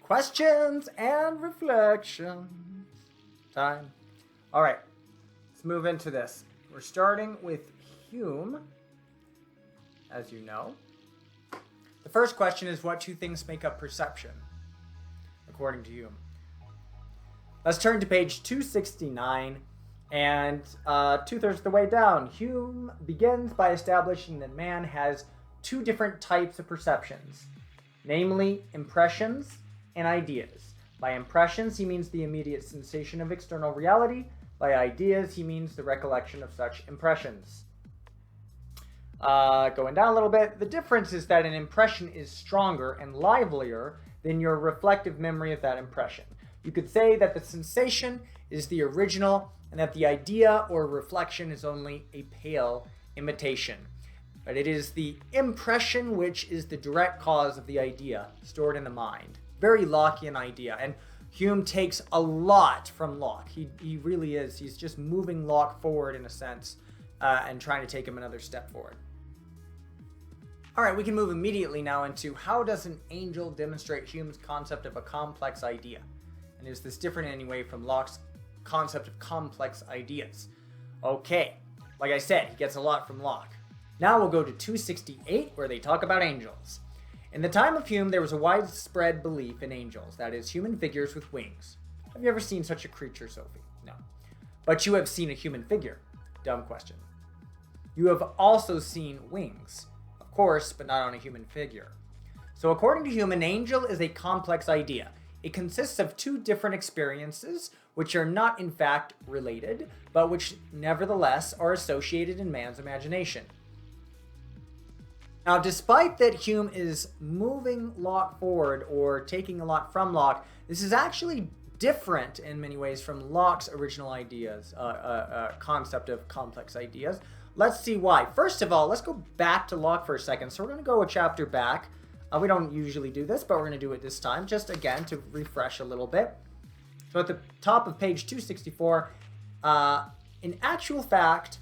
Questions and reflections time. All right, let's move into this. We're starting with Hume, as you know. The first question is, what two things make up perception, according to Hume? Let's turn to page 269, and 2/3 of the way down, Hume begins by establishing that man has two different types of perceptions, namely impressions and ideas. By impressions, he means the immediate sensation of external reality. By ideas, he means the recollection of such impressions. Going down a little bit, the difference is that an impression is stronger and livelier than your reflective memory of that impression. You could say that the sensation is the original and that the idea or reflection is only a pale imitation. But it is the impression which is the direct cause of the idea stored in the mind. Very Lockean idea. And Hume takes a lot from Locke. He really is. He's just moving Locke forward in a sense and trying to take him another step forward. All right, we can move immediately now into how does an angel demonstrate Hume's concept of a complex idea? And is this different in any way from Locke's concept of complex ideas? Okay, like I said, he gets a lot from Locke. Now we'll go to 268, where they talk about angels. In the time of Hume, there was a widespread belief in angels, that is, human figures with wings. Have you ever seen such a creature, Sophie? No. But you have seen a human figure. Dumb question. You have also seen wings. Of course, but not on a human figure. So according to Hume, an angel is a complex idea. It consists of two different experiences, which are not in fact related, but which nevertheless are associated in man's imagination. Now, despite that Hume is moving Locke forward or taking a lot from Locke, this is actually different in many ways from Locke's original ideas, concept of complex ideas. Let's see why. First of all, let's go back to Locke for a second. So we're going to go a chapter back. We don't usually do this, but we're going to do it this time, just again to refresh a little bit. So at the top of page 264, in actual fact,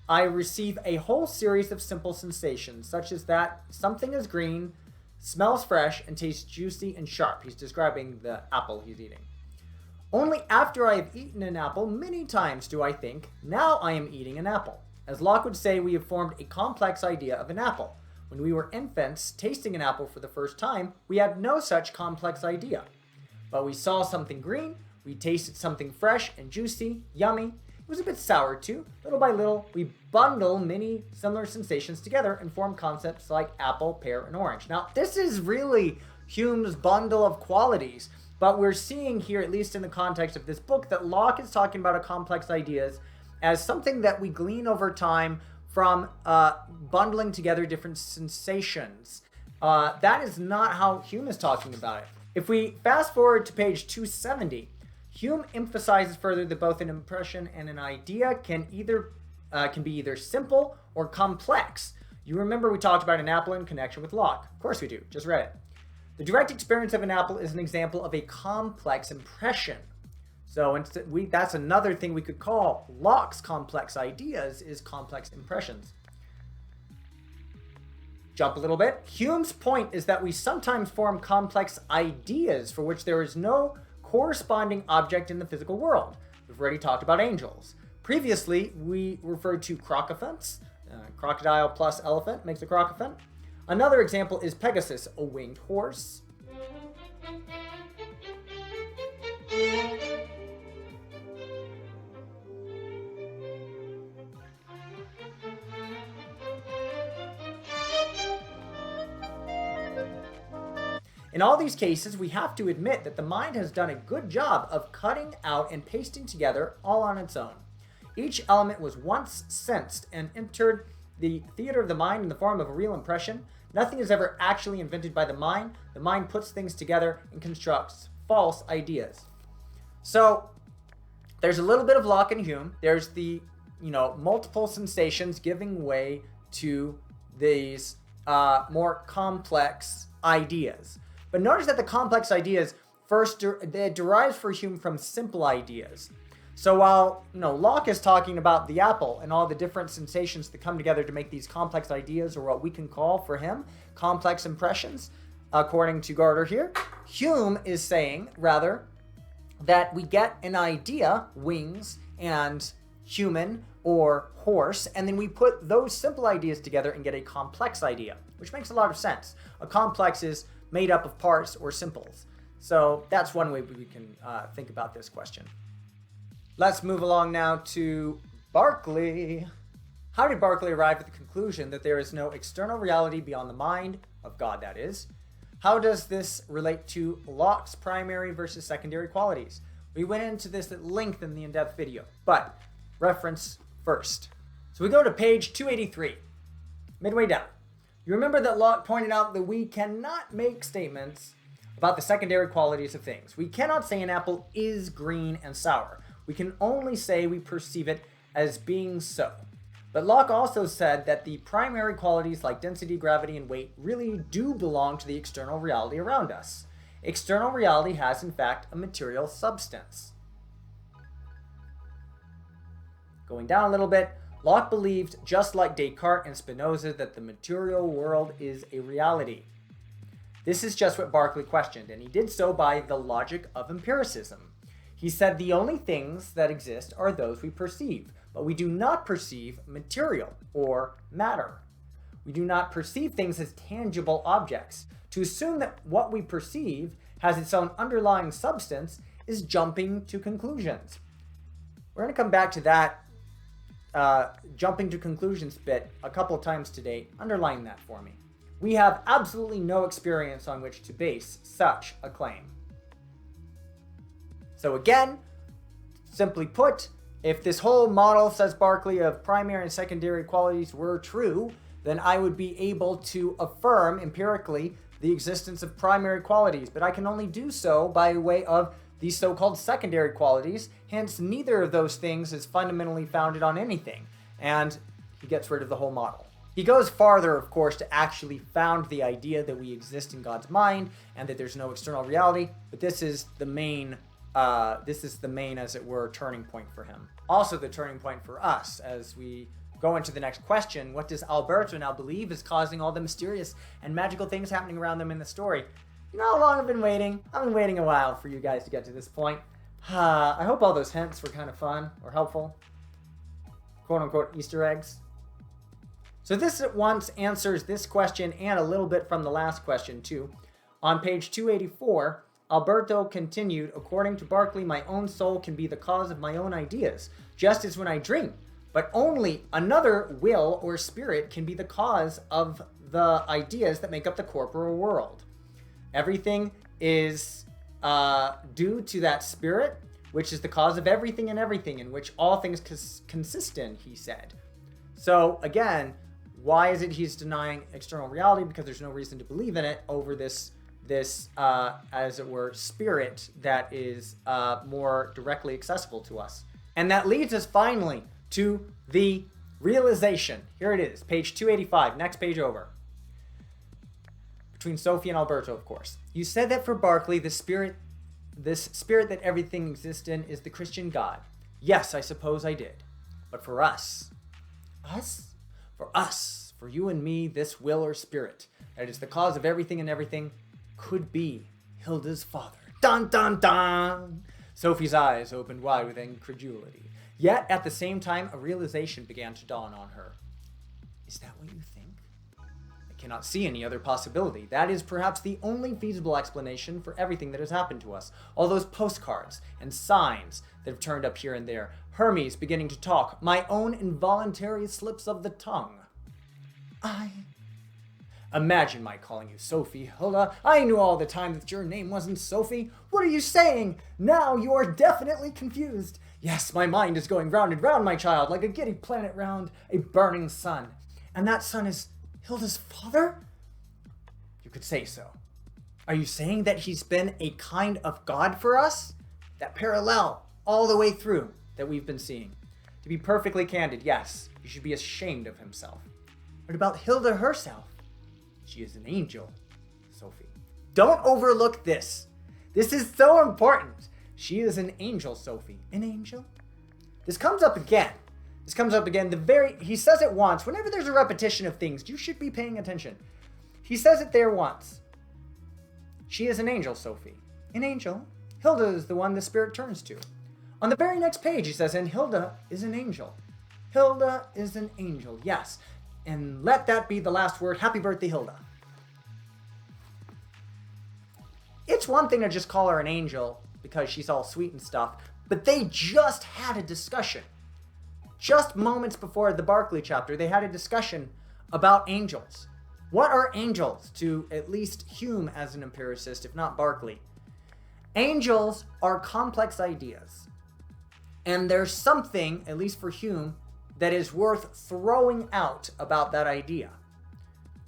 I receive a whole series of simple sensations, such as that something is green, smells fresh, and tastes juicy and sharp. He's describing the apple he's eating. Only after I have eaten an apple many times do I think, now I am eating an apple. As Locke would say, we have formed a complex idea of an apple. When we were infants, tasting an apple for the first time, we had no such complex idea. But we saw something green, we tasted something fresh and juicy, yummy. It was a bit sour too. Little by little, we bundle many similar sensations together and form concepts like apple, pear, and orange. Now, this is really Hume's bundle of qualities, but we're seeing here, at least in the context of this book, that Locke is talking about a complex ideas as something that we glean over time from bundling together different sensations. That is not how Hume is talking about it. If we fast forward to page 270, Hume emphasizes further that both an impression and an idea can be either simple or complex. You remember we talked about an apple in connection with Locke. Of course we do, just read it. The direct experience of an apple is an example of a complex impression. So that's another thing we could call Locke's complex ideas is complex impressions. Jump a little bit. Hume's point is that we sometimes form complex ideas for which there is no corresponding object in the physical world. We've already talked about angels. Previously, we referred to crocophants. Crocodile plus elephant makes a crocophant. Another example is Pegasus, a winged horse. In all these cases, we have to admit that the mind has done a good job of cutting out and pasting together all on its own. Each element was once sensed and entered the theater of the mind in the form of a real impression. Nothing is ever actually invented by the mind. The mind puts things together and constructs false ideas. So there's a little bit of Locke and Hume. There's the, multiple sensations giving way to these more complex ideas. But notice that the complex ideas first derives for Hume from simple ideas. So while Locke is talking about the apple and all the different sensations that come together to make these complex ideas, or what we can call for him complex impressions, according to Gaarder here. Hume is saying, rather, that we get an idea, wings, and human or horse, and then we put those simple ideas together and get a complex idea, which makes a lot of sense. A complex is made up of parts or simples. So that's one way we can think about this question. Let's move along now to Berkeley. How did Berkeley arrive at the conclusion that there is no external reality beyond the mind, of God that is? How does this relate to Locke's primary versus secondary qualities? We went into this at length in the in-depth video, but reference first. So we go to page 283, midway down. You remember that Locke pointed out that we cannot make statements about the secondary qualities of things. We cannot say an apple is green and sour. We can only say we perceive it as being so. But Locke also said that the primary qualities like density, gravity, and weight really do belong to the external reality around us. External reality has, in fact, a material substance. Going down a little bit, Locke believed, just like Descartes and Spinoza, that the material world is a reality. This is just what Berkeley questioned, and he did so by the logic of empiricism. He said the only things that exist are those we perceive, but we do not perceive material or matter. We do not perceive things as tangible objects. To assume that what we perceive has its own underlying substance is jumping to conclusions. We're going to come back to that jumping to conclusions bit a couple of times today. Underline that for me. We have absolutely no experience on which to base such a claim. So again, simply put, if this whole model, says Berkeley, of primary and secondary qualities were true, then I would be able to affirm empirically the existence of primary qualities, but I can only do so by way of these so-called secondary qualities. Hence, neither of those things is fundamentally founded on anything, and he gets rid of the whole model. He goes farther, of course, to actually found the idea that we exist in God's mind and that there's no external reality, but this is the main, as it were, turning point for him. Also the turning point for us as we go into the next question. What does Alberto now believe is causing all the mysterious and magical things happening around them in the story? You know how long I've been waiting? I've been waiting a while for you guys to get to this point. I hope all those hints were kind of fun or helpful. Quote-unquote Easter eggs. So this at once answers this question and a little bit from the last question too. On page 284, Alberto continued, according to Berkeley, my own soul can be the cause of my own ideas, just as when I dream. But only another will or spirit can be the cause of the ideas that make up the corporeal world. Everything is due to that spirit, which is the cause of everything and everything, in which all things consist in, he said. So again, why is it he's denying external reality? Because there's no reason to believe in it over this as it were, spirit that is more directly accessible to us. And that leads us finally to the realization. Here it is, page 285, next page over. Between Sophie and Alberto, of course. You said that for Berkeley, this spirit that everything exists in is the Christian God. Yes, I suppose I did. But for us? For you and me, this will or spirit that is the cause of everything and everything could be Hilda's father. Dun, dun, dun! Sophie's eyes opened wide with incredulity. Yet, at the same time, a realization began to dawn on her. Is that what you think? I cannot see any other possibility. That is perhaps the only feasible explanation for everything that has happened to us. All those postcards and signs that have turned up here and there. Hermes beginning to talk. My own involuntary slips of the tongue. Imagine my calling you Sophie, Hilda. I knew all the time that your name wasn't Sophie. What are you saying? Now you are definitely confused. Yes, my mind is going round and round, my child, like a giddy planet round a burning sun. And that sun is Hilda's father? You could say so. Are you saying that he's been a kind of God for us? That parallel all the way through that we've been seeing. To be perfectly candid, yes, he should be ashamed of himself. What about Hilda herself? She is an angel, Sophie. Don't overlook this. This is so important. She is an angel, Sophie. An angel? This comes up again. He says it once. Whenever there's a repetition of things, you should be paying attention. He says it there once. She is an angel, Sophie. An angel? Hilda is the one the spirit turns to. On the very next page, he says, and Hilda is an angel. Hilda is an angel, yes. And let that be the last word. Happy birthday, Hilda. It's one thing to just call her an angel because she's all sweet and stuff, but they just had a discussion. Just moments before the Berkeley chapter, they had a discussion about angels. What are angels to at least Hume as an empiricist, if not Berkeley? Angels are complex ideas. And there's something, at least for Hume, that is worth throwing out about that idea.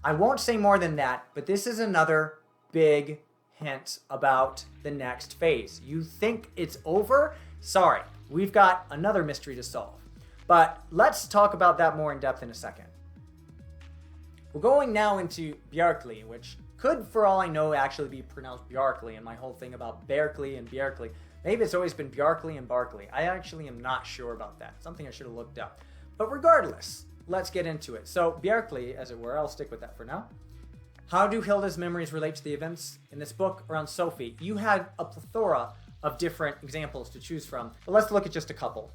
I won't say more than that, but this is another big hint about the next phase. You think it's over? Sorry, we've got another mystery to solve. But let's talk about that more in depth in a second. We're going now into Bjerkely, which could, for all I know, actually be pronounced Bjerkely, and my whole thing about Berkeley and Bjerkely. Maybe it's always been Bjerkely and Berkeley. I actually am not sure about that. Something I should have looked up. But regardless, let's get into it. So Bjerkely, as it were, I'll stick with that for now. How do Hilda's memories relate to the events in this book around Sophie? You had a plethora of different examples to choose from, but let's look at just a couple.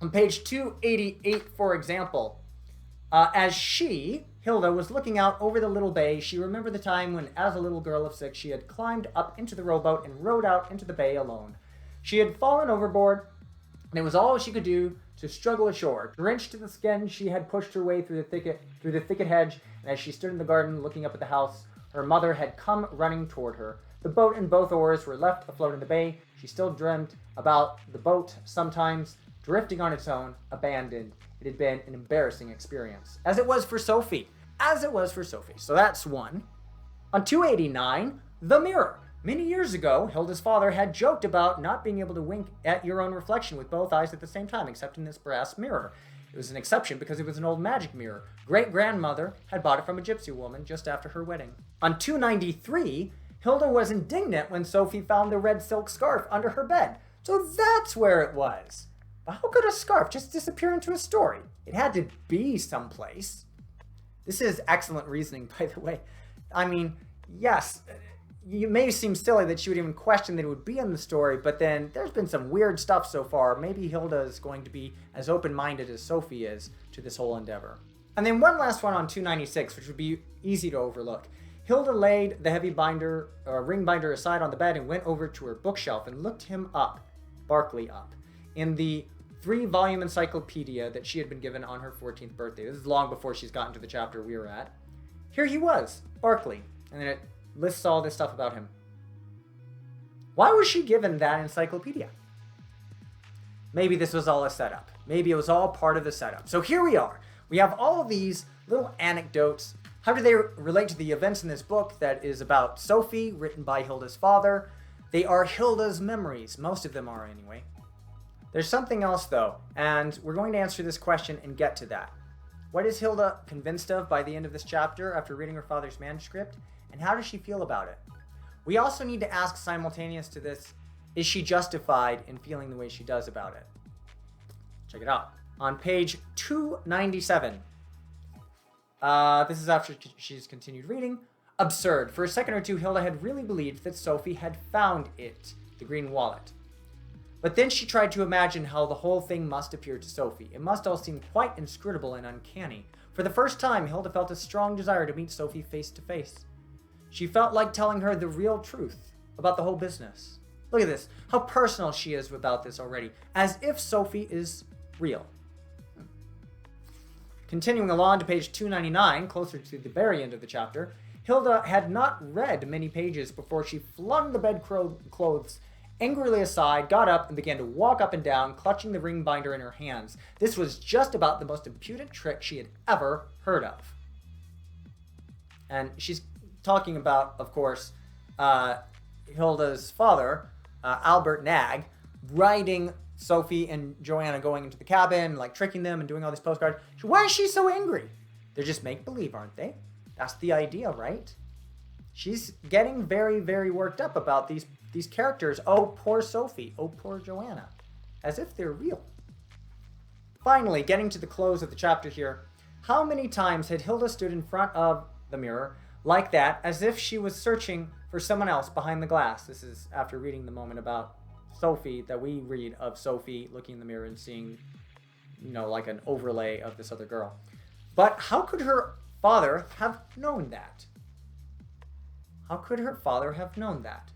On page 288, for example, as Hilda, was looking out over the little bay, she remembered the time when, as a little girl of 6, she had climbed up into the rowboat and rowed out into the bay alone. She had fallen overboard, and it was all she could do to struggle ashore. Drenched to the skin, she had pushed her way through the thicket hedge, and as she stood in the garden looking up at the house, her mother had come running toward her. The boat and both oars were left afloat in the bay. She still dreamed about the boat, sometimes drifting on its own, abandoned. It had been an embarrassing experience. As it was for Sophie. So that's one. On 289, the mirror. Many years ago, Hilda's father had joked about not being able to wink at your own reflection with both eyes at the same time, except in this brass mirror. It was an exception because it was an old magic mirror. Great-grandmother had bought it from a gypsy woman just after her wedding. On 293, Hilda was indignant when Sophie found the red silk scarf under her bed. So that's where it was. But how could a scarf just disappear into a story? It had to be someplace. This is excellent reasoning, by the way. I mean, yes, it may seem silly that she would even question that it would be in the story, but then there's been some weird stuff so far. Maybe Hilda is going to be as open-minded as Sophie is to this whole endeavor. And then one last one on 296, which would be easy to overlook. Hilda laid the heavy ring binder aside on the bed and went over to her bookshelf and looked him up, Berkeley up, in the 3-volume encyclopedia that she had been given on her 14th birthday. This is long before she's gotten to the chapter we were at. Here he was, Berkeley, and then it lists all this stuff about him. Why was she given that encyclopedia? Maybe this was all a setup. Maybe it was all part of the setup. So here we are. We have all of these little anecdotes. How do they relate to the events in this book that is about Sophie, written by Hilda's father? They are Hilda's memories. Most of them are, anyway. There's something else, though, and we're going to answer this question and get to that. What is Hilda convinced of by the end of this chapter after reading her father's manuscript, and how does she feel about it? We also need to ask simultaneous to this, is she justified in feeling the way she does about it? Check it out. On page 297, this is after she's continued reading. Absurd. For a second or two, Hilda had really believed that Sophie had found it, the green wallet. But then she tried to imagine how the whole thing must appear to Sophie. It must all seem quite inscrutable and uncanny. For the first time, Hilda felt a strong desire to meet Sophie face to face. She felt like telling her the real truth about the whole business. Look at this, how personal she is about this already, as if Sophie is real. Continuing along to page 299, closer to the very end of the chapter, Hilda had not read many pages before she flung the bedclothes angrily aside, got up, and began to walk up and down, clutching the ring binder in her hands. This was just about the most impudent trick she had ever heard of. And she's talking about, of course, Hilda's father, Albert Nag, writing Sophie and Joanna going into the cabin, like tricking them and doing all these postcards. Why is she so angry? They're just make-believe, aren't they? That's the idea, right? She's getting very, very worked up about these characters. Oh, poor Sophie. Oh, poor Joanna. As if they're real. Finally, getting to the close of the chapter here, how many times had Hilda stood in front of the mirror, like that, as if she was searching for someone else behind the glass. This is after reading the moment about Sophie that we read of Sophie looking in the mirror and seeing, like an overlay of this other girl. But how could her father have known that? How could her father have known that?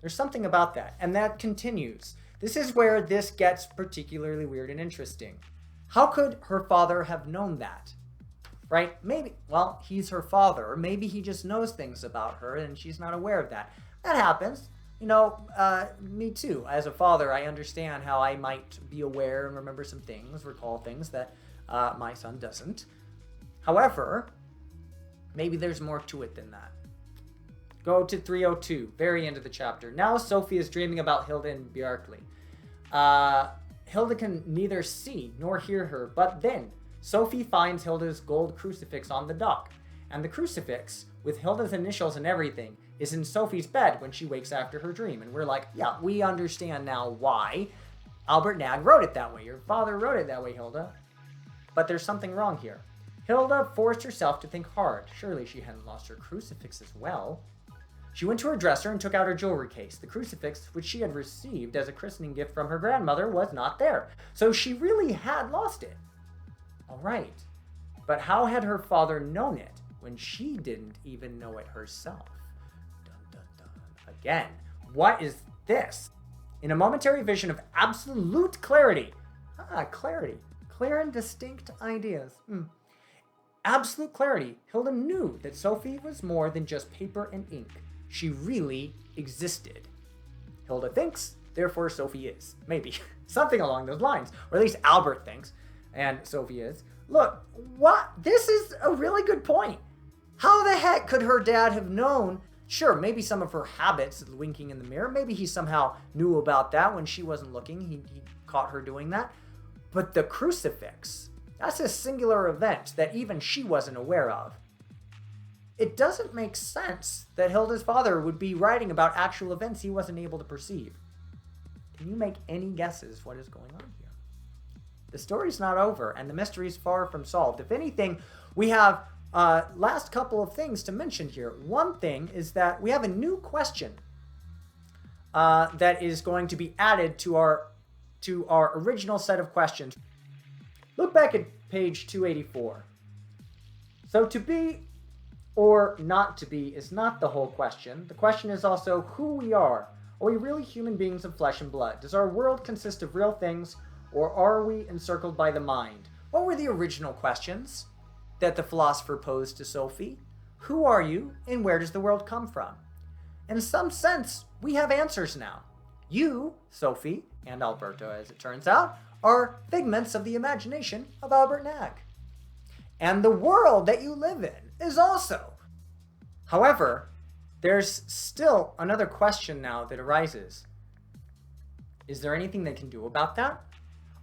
There's something about that, and that continues. This is where this gets particularly weird and interesting. How could her father have known that? Right? Maybe, he's her father. Maybe he just knows things about her and she's not aware of that. That happens. Me too. As a father, I understand how I might be aware and remember some things, recall things that my son doesn't. However, maybe there's more to it than that. Go to 302, very end of the chapter. Now Sophie is dreaming about Hilda and Bjerkely. Hilda can neither see nor hear her, but then Sophie finds Hilda's gold crucifix on the dock. And the crucifix, with Hilda's initials and everything, is in Sophie's bed when she wakes after her dream. And we're like, yeah, we understand now why Albert Nag wrote it that way. Your father wrote it that way, Hilda. But there's something wrong here. Hilda forced herself to think hard. Surely she hadn't lost her crucifix as well. She went to her dresser and took out her jewelry case. The crucifix, which she had received as a christening gift from her grandmother, was not there. So she really had lost it. All right. But how had her father known it when she didn't even know it herself? Dun, dun, dun. Again, what is this? In a momentary vision of absolute clarity. Clarity. Clear and distinct ideas. Absolute clarity. Hilda knew that Sophie was more than just paper and ink. She really existed. Hilda thinks, therefore Sophie is. Maybe. Something along those lines. Or at least Albert thinks. And Sophie is. Look, what? This is a really good point. How the heck could her dad have known? Sure, maybe some of her habits, winking in the mirror, maybe he somehow knew about that when she wasn't looking. He caught her doing that. But the crucifix, that's a singular event that even she wasn't aware of. It doesn't make sense that Hilda's father would be writing about actual events he wasn't able to perceive. Can you make any guesses what is going on here? The story's not over, and the mystery's far from solved. If anything, we have last couple of things to mention here. One thing is that we have a new question that is going to be added to our original set of questions. Look back at page 284. So to be or not to be is not the whole question. The question is also who we are. Are we really human beings of flesh and blood? Does our world consist of real things, or are we encircled by the mind? What were the original questions that the philosopher posed to Sophie? Who are you, and where does the world come from? In some sense, we have answers now. You, Sophie, and Alberto, as it turns out, are figments of the imagination of Albert Nag. And the world that you live in is also. However, there's still another question now that arises. Is there anything they can do about that?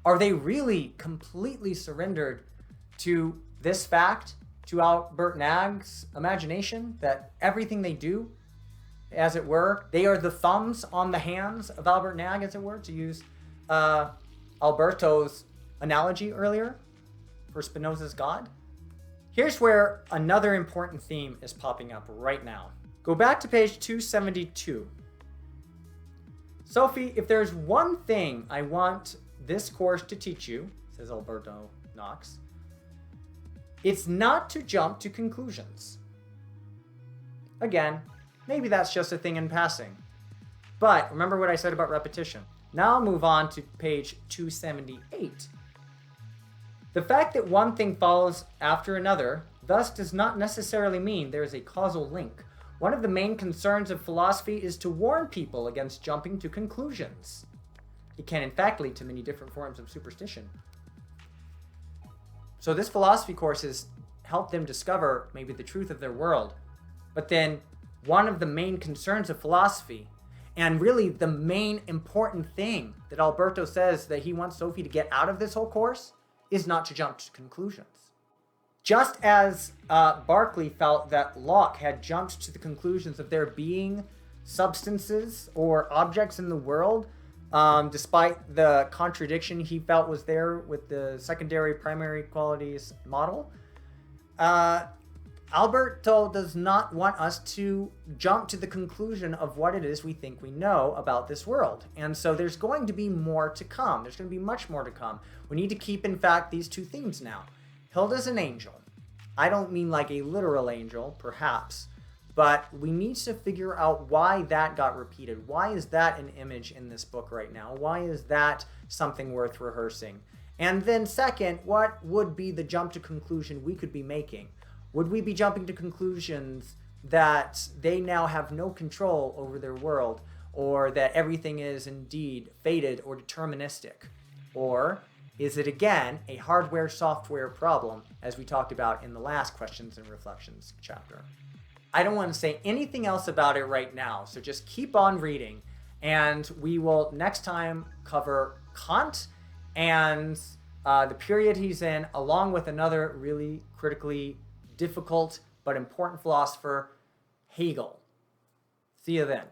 Are they really completely surrendered to this fact, to Albert Nag's imagination, that everything they do, as it were, they are the thumbs on the hands of Albert Nag, as it were, to use Alberto's analogy earlier for Spinoza's God? Here's where another important theme is popping up right now. Go back to page 272. Sophie, if there's one thing I want this course to teach you, says Alberto Knox, it's not to jump to conclusions. Again, maybe that's just a thing in passing. But remember what I said about repetition. Now I'll move on to page 278. The fact that one thing follows after another thus does not necessarily mean there is a causal link. One of the main concerns of philosophy is to warn people against jumping to conclusions. It can in fact lead to many different forms of superstition. So this philosophy course has helped them discover maybe the truth of their world. But then one of the main concerns of philosophy, and really the main important thing that Alberto says that he wants Sophie to get out of this whole course, is not to jump to conclusions. Just as Berkeley felt that Locke had jumped to the conclusions of there being substances or objects in the world, despite the contradiction he felt was there with the secondary primary qualities model, Alberto does not want us to jump to the conclusion of what it is we think we know about this world. And so there's going to be more to come. There's going to be much more to come. We need to keep, in fact, these two themes now. Hilda's an angel. I don't mean like a literal angel, perhaps, but we need to figure out why that got repeated. Why is that an image in this book right now? Why is that something worth rehearsing? And then second, what would be the jump to conclusion we could be making? Would we be jumping to conclusions that they now have no control over their world, or that everything is indeed fated or deterministic? Or is it again a hardware-software problem, as we talked about in the last Questions and Reflections chapter? I don't want to say anything else about it right now, so just keep on reading, and we will next time cover Kant and the period he's in, along with another really critically difficult but important philosopher, Hegel. See you then.